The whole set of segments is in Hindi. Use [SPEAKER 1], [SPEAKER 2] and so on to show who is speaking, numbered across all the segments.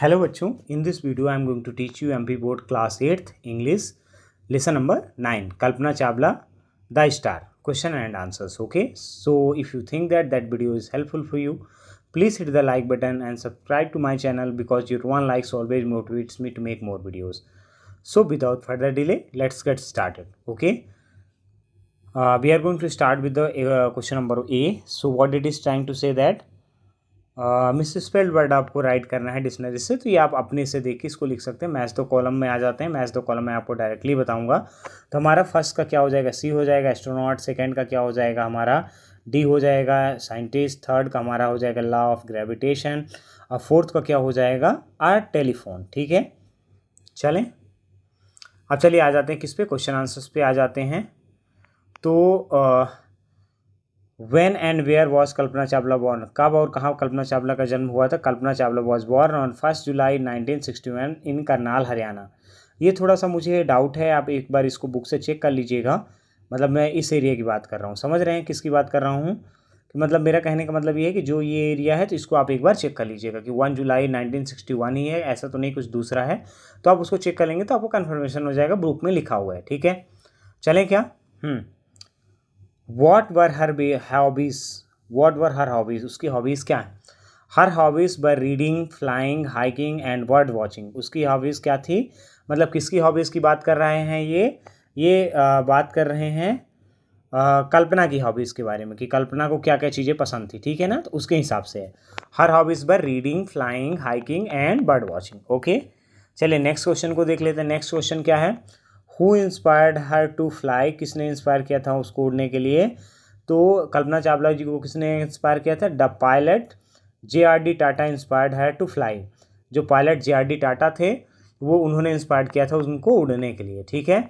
[SPEAKER 1] हेलो बच्चों, in this video I am going to teach you MP board class 8th English lesson number 9 Kalpana Chawla the star question and answers. Okay, so if you think that video is helpful for you, please hit the like button and subscribe to my channel because your one likes always motivates me to make more videos. So without further delay, let's get started. Okay, we are going to start with the question number A. So what it is trying to say that miss spelled word आपको राइट करना है डिक्शनरी से, तो ये आप अपने से देख के इसको लिख सकते हैं. मैथ्स दो कॉलम में आ जाते हैं. मैथ्स दो कॉलम में आपको डायरेक्टली बताऊंगा. तो हमारा फर्स्ट का क्या हो जाएगा, सी हो जाएगा एस्ट्रोनॉट. सेकंड का क्या हो जाएगा हमारा, डी हो जाएगा साइंटिस्ट. थर्ड का हमारा हो जाएगा लॉ ऑफ ग्रेविटेशन. और फोर्थ का क्या हो जाएगा, टेलीफोन. ठीक है, चलें अब चलिए आ जाते हैं किस पे, क्वेश्चन आंसर्स पे आ जाते हैं. तो When and where was Kalpana Chawla born? कब और कहाँ कल्पना चावला का जन्म हुआ था. Kalpana Chawla was born on 1 जुलाई 1961 इन करनाल हरियाणा. ये थोड़ा सा मुझे डाउट है, आप एक बार इसको बुक से चेक कर लीजिएगा. मतलब मैं इस एरिया की बात कर रहा हूँ, समझ रहे हैं किसकी बात कर रहा हूँ. कि मतलब मेरा कहने का मतलब ये है कि जो ये एरिया है तो इसको आप एक बार चेक कर लीजिएगा कि 1 जुलाई 1961 ही है, ऐसा तो नहीं कुछ दूसरा है. तो आप उसको चेक कर लेंगे तो आपको कन्फर्मेशन हो जाएगा, बुक में लिखा हुआ है. ठीक है, चलें क्या. What were her hobbies? What were her hobbies? उसकी हॉबीज़ क्या हैं. Her hobbies were reading, flying, hiking and bird watching. उसकी हॉबीज़ क्या थी, मतलब किसकी हॉबीज़ की बात कर रहे हैं ये बात कर रहे हैं कल्पना की हॉबीज़ के बारे में कि कल्पना को क्या क्या चीज़ें पसंद थी. ठीक है ना, तो उसके हिसाब से है. Her hobbies were reading, flying, hiking and bird watching. Okay, चलिए नेक्स्ट क्वेश्चन को देख लेते हैं. नेक्स्ट क्वेश्चन क्या है, who inspired her to fly. किसने इंस्पायर किया था उसको उड़ने के लिए. तो कल्पना चावला जी को किसने इंस्पायर किया था, the pilot JRD Tata inspired her to fly. जो पायलट JRD टाटा थे वो उन्होंने इंस्पायर किया था उनको उड़ने के लिए. ठीक है,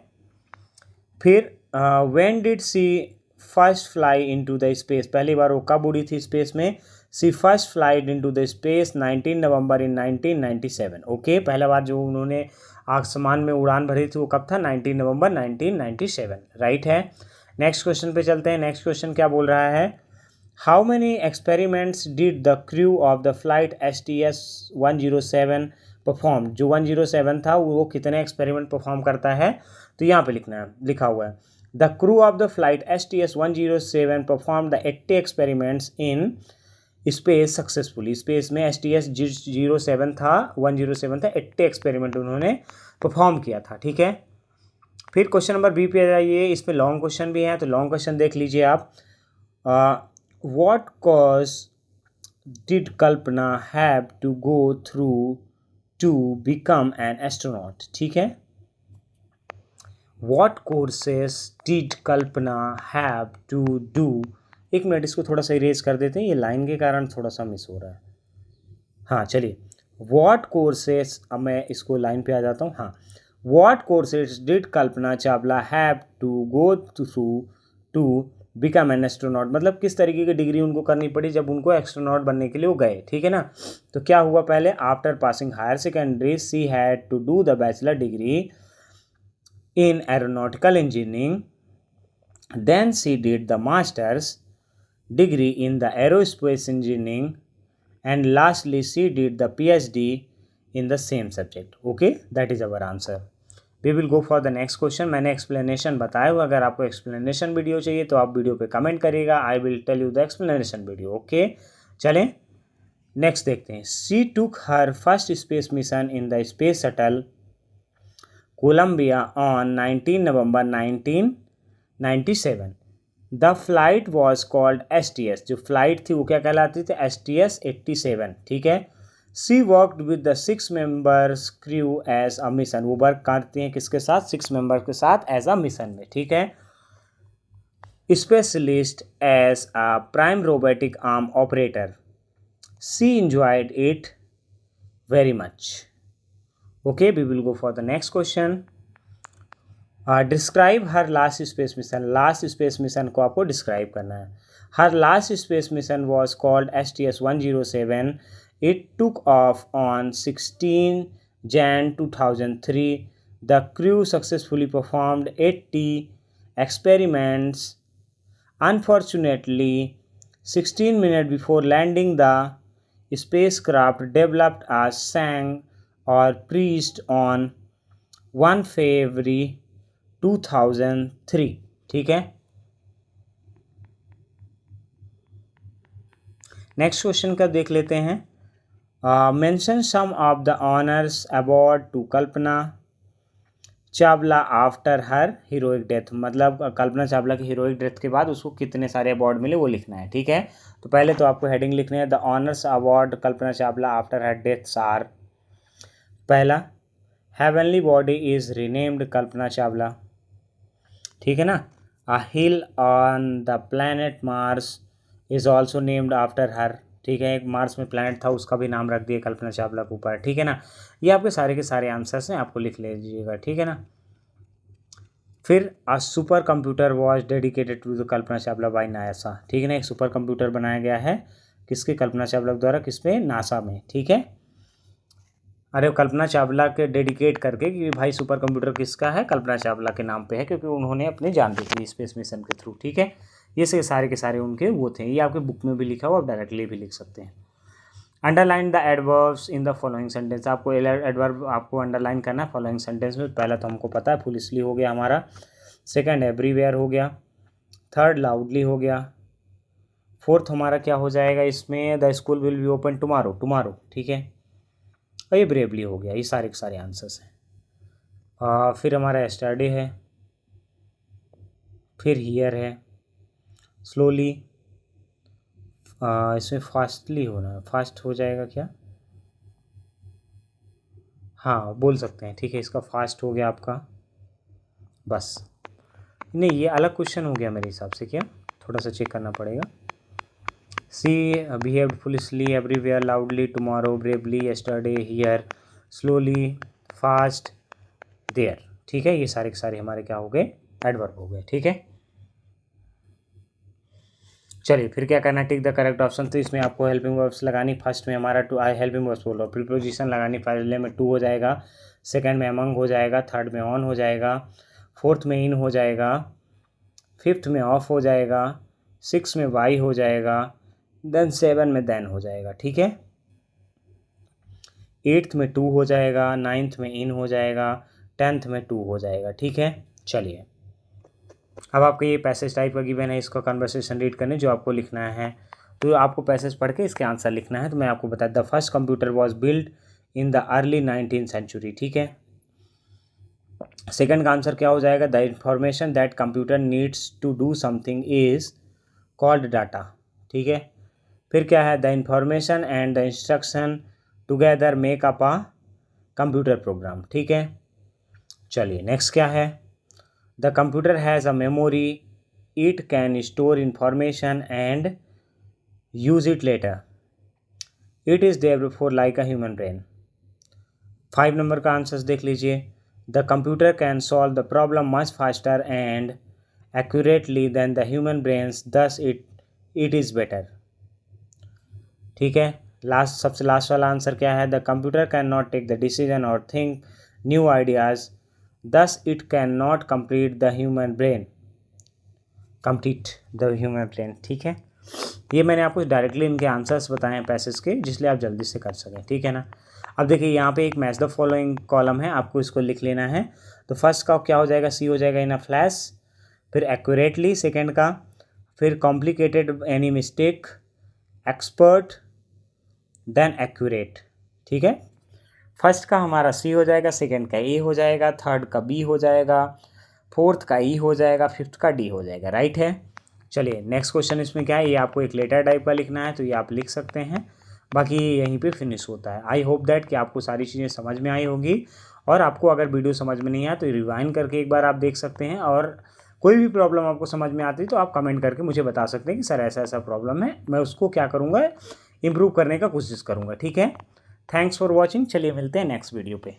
[SPEAKER 1] फिर when did she first fly into the space. पहली बार वो कब उड़ी थी स्पेस में. She first flight into the space 19 November in 1997. Okay, पहला बार जो उन्होंने आसमान में उड़ान भरी थी वो कब था, 19 नवंबर 1997. राइट है. नेक्स्ट क्वेश्चन पे चलते हैं. नेक्स्ट क्वेश्चन क्या बोल रहा है, how many experiments did the crew of the flight STS 107 perform. जो 107 था वो कितने एक्सपेरिमेंट परफॉर्म करता है, तो यहाँ पे लिखना है, लिखा हुआ है the crew of the flight STS 107 perform the 80 experiments in space successfully. Space में STS 07 था, 107 था, 80 एक्सपेरिमेंट उन्होंने परफॉर्म किया था. ठीक है, फिर क्वेश्चन नंबर B पे आ जाइए. इसमें लॉन्ग क्वेश्चन भी है, तो लॉन्ग क्वेश्चन देख लीजिए आप. What course did Kalpana have to go through to become an astronaut. ठीक है, what courses did Kalpana have to do. एक मिनट, इसको थोड़ा सा इरेज कर देते हैं, ये लाइन के कारण थोड़ा सा मिस हो रहा है. हाँ चलिए, व्हाट कोर्सेस, अब मैं इसको लाइन पे आ जाता हूँ. हाँ, what courses did Kalpana Chawla have to go through to become an astronaut. मतलब किस तरीके की डिग्री उनको करनी पड़ी जब उनको एस्ट्रोनॉट बनने के लिए वो गए. ठीक है ना, तो क्या हुआ, पहले after passing higher secondary she had to do the bachelor degree in aeronautical engineering. Then she did the masters degree in the aerospace engineering, and lastly she did the PhD in the same subject. Okay, that is our answer. We will go for the next question. मैंने explanation बताया हुआ, अगर आपको explanation वीडियो चाहिए तो आप वीडियो पे कमेंट करिएगा. I will tell you the explanation video. Okay, चलें नेक्स्ट देखते हैं. She took her first space mission in the space shuttle Columbia on 19 November 1997. The flight was called STS. जो फ्लाइट थी वो क्या कहलाती थी, STS 87. ठीक है, she worked with the 6 members crew as a mission. वो वर्क करती हैं किसके साथ, 6 मेंबर के साथ एज अ मिशन में. ठीक है, specialist as a prime robotic arm operator. She enjoyed it very much. Okay, we will go for the next question. Describe her last space mission. Last space mission को आपको डिस्क्राइब करना है. Her last space mission was called STS 107. It took off on 16 Jan 2003. The crew successfully performed 80 experiments. Unfortunately, 16 minutes before landing, the spacecraft developed as sang or preached on 1 February 2003. ठीक है, नेक्स्ट क्वेश्चन का देख लेते हैं. Mention some of the honours award to Kalpana Chawla after her heroic death. मतलब कल्पना चावला की हीरोइक डेथ के बाद उसको कितने सारे अवार्ड मिले वो लिखना है. ठीक है, तो पहले तो आपको हेडिंग लिखनी है. The honours award Kalpana Chawla after her deaths are. पहला, heavenly body is renamed Kalpana Chawla. ठीक है ना. A hill on the planet Mars is also named after her. ठीक है, एक मार्स में प्लैनेट था उसका भी नाम रख दिया कल्पना चावला के ऊपर. ठीक है ना. ये आपके सारे के सारे आंसर्स हैं, आपको लिख लीजिएगा. ठीक है ना. फिर a super computer was dedicated to the Kalpana Chawla by NASA. ठीक है ना, एक सुपर कंप्यूटर बनाया गया है किसके, कल्पना चावला द्वारा. किस पे, नासा में. ठीक है, अरे कल्पना चावला के डेडिकेट करके कि भाई सुपर कंप्यूटर किसका है, कल्पना चावला के नाम पे है, क्योंकि उन्होंने अपनी जान दी थी स्पेस मिशन के थ्रू. ठीक है, ये सारे के सारे उनके वो थे. ये आपके बुक में भी लिखा हुआ, आप डायरेक्टली भी लिख सकते हैं. Underline the adverbs in the following sentence. आपको एडवर्ब आपको अंडरलाइन करना है फॉलोइंग सेंटेंस में. पहला तो हमको पता है, फुलिशली हो गया हमारा. सेकंड, एवरीवेयर हो गया. थर्ड, लाउडली हो गया. फोर्थ हमारा क्या हो जाएगा इसमें, the school will be open tomorrow. Tomorrow. ठीक है, और ये ब्रेवली हो गया. ये सारे के सारे आंसर्स हैं. फिर हमारा एस्टरडे है, फिर हियर है, स्लोली. इसमें फास्टली होना है, फास्ट हो जाएगा क्या, हाँ बोल सकते हैं. ठीक है, इसका फास्ट हो गया आपका. बस नहीं, ये अलग क्वेश्चन हो गया मेरे हिसाब से. क्या, थोड़ा सा चेक करना पड़ेगा. She behaved foolishly, everywhere, loudly, tomorrow, bravely, yesterday, here, slowly, fast, there. ठीक है, ये सारे के सारे हमारे क्या हो गए, एडवर्ब हो गए. ठीक है, चलिए फिर क्या करना है, टिक द करेक्ट ऑप्शन. तो इसमें आपको हेल्पिंग वर्ब्स लगानी. फर्स्ट में हमारा टू, हेल्पिंग वर्ब्स बोल रहा हूँ, प्रीपोजिशन लगानी. पहले में टू हो जाएगा, सेकंड में अमंग हो जाएगा, थर्ड में ऑन हो जाएगा, फोर्थ में इन हो जाएगा, फिफ्थ में ऑफ हो जाएगा, सिक्स में बाई हो जाएगा, देन सेवन में देन हो जाएगा. ठीक है, एट्थ में टू हो जाएगा, नाइन्थ में इन हो जाएगा, टेंथ में टू हो जाएगा. ठीक है, चलिए अब आपको ये पैसेज टाइप का गिवन है, इसका कन्वर्सेशन रीड करने जो आपको लिखना है. तो आपको पैसेज पढ़ के इसके आंसर लिखना है. तो मैं आपको बता, the first computer was build in the early 19th century. ठीक है, सेकंड का आंसर क्या हो जाएगा, the information that computer needs to do something is called data. ठीक है, फिर क्या है, the information and the instruction together make up a computer program. ठीक है, चलिए नेक्स्ट क्या है, the computer has a memory, it can store information and use it later, it is therefore like a human brain. 5 number का आंसर्स देख लीजिए, the computer can solve the problem much faster and accurately than the human brains, thus it is better. ठीक है, सबसे लास्ट वाला आंसर क्या है, the computer can not take the decision or think new ideas, thus it can not complete the human brain. ठीक है, ये मैंने आपको डायरेक्टली इनके आंसर्स बताए हैं पैसेज के, जिसलिए आप जल्दी से कर सकें. ठीक है ना. अब देखिए यहाँ पे एक मैच द फॉलोइंग कॉलम है, आपको इसको लिख लेना है. तो फर्स्ट का क्या हो जाएगा, सी हो जाएगा इन अ फ्लैश, फिर एक्यूरेटली सेकंड का, फिर complicated, any mistake, expert, then accurate. ठीक है, फर्स्ट का हमारा सी हो जाएगा, सेकंड का ए हो जाएगा, थर्ड का बी हो जाएगा, फोर्थ का ई हो जाएगा, फिफ्थ का डी हो जाएगा. राइट है. चलिए नेक्स्ट क्वेश्चन इसमें क्या है, ये आपको एक लेटर टाइप का लिखना है, तो ये आप लिख सकते हैं. बाकी यहीं पे फिनिश होता है. आई होप दैट कि आपको सारी चीज़ें समझ में आई होगी, और आपको अगर वीडियो समझ में नहीं आया तो रिवाइंड करके एक बार आप देख सकते हैं. और कोई भी प्रॉब्लम आपको समझ में आती है तो आप कमेंट करके मुझे बता सकते हैं कि सर ऐसा ऐसा प्रॉब्लम है, मैं उसको क्या करूँगा, इम्प्रूव करने का कोशिश करूँगा. ठीक है, थैंक्स फॉर वॉचिंग. चलिए मिलते हैं नेक्स्ट वीडियो पे.